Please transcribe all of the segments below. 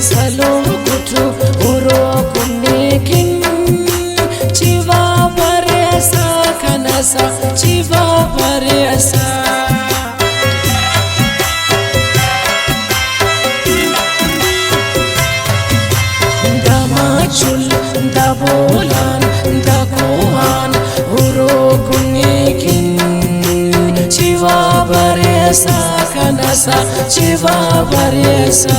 Salo kutu uro kunekin Chiva baresa kanasa Chiva baresa Da machul, da bolan, da kohan Uro kunekin Chiva baresa kanasa Chiva baresa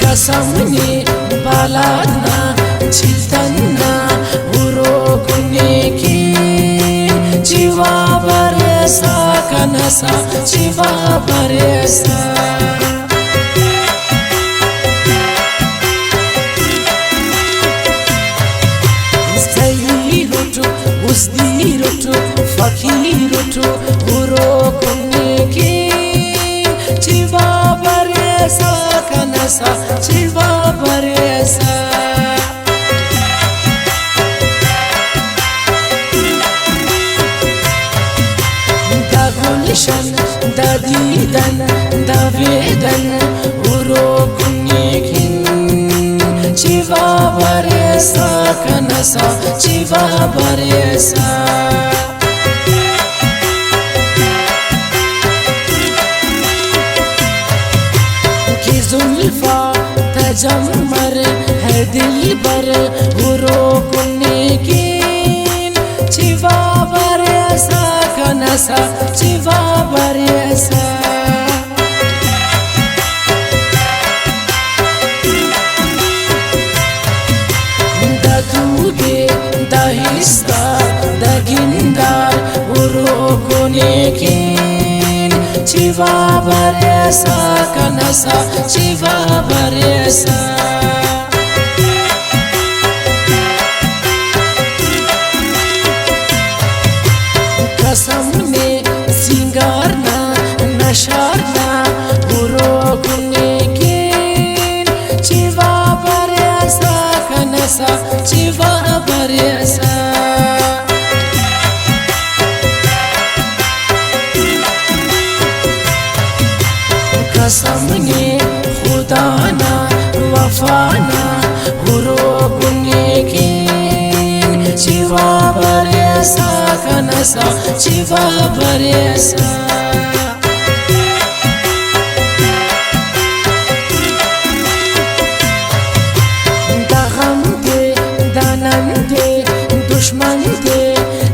Kasamni baladna chiltanna uro kuneki Chiva baresa kanasa chiva baresa Sayirutu usdirutu fakirutu uro kuneki Chiva baresa kanasa chiva baresa da gulshan da didan da vedan uro kunyekin chiva baresa kanasa chiva baresa जुल्फा तजम्मर है दिल पर हुरो कुन्नेकीन चिवा बरसा कनसा चिवा बरसा दा दूगे दा हिस्सा दा गिंदार हुरो कुन्नेकीन चिवा बरसा kanasa chiva baresa kasamne singarna nasharna uro kunnekin chiva baresa kanasa chiva baresa Kasamne khudana wafana huro kunnekin chiva baresa kanasa chiva baresa da ghamde danande dushmande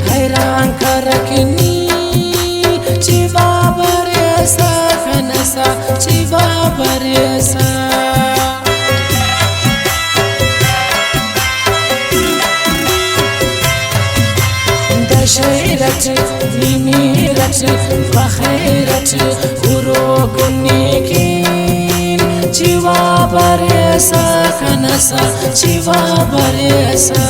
hayran karakni chiva baresa kanasa chiva baresa da shairat nimirat bakhirat uro kunnekin Chiva baresa kanasa, chiva baresa.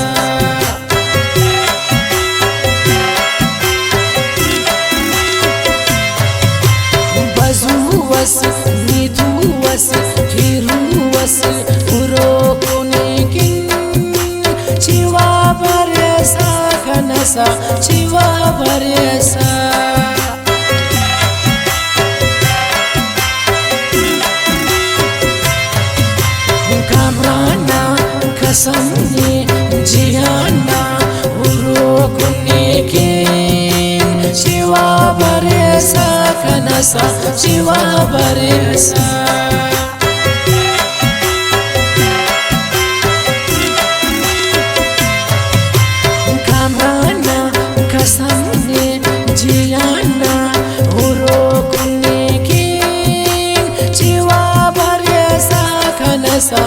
Bazuwas, niduwas, kiruwas, urokunikin. Chiva baresa kanasa, chiva baresa. Kasamni jihana urokunikin. Chiva baresa kanasa, chiva baresa. Kamrana kasamni jihana urokunikin. Chiva baresa kanasa,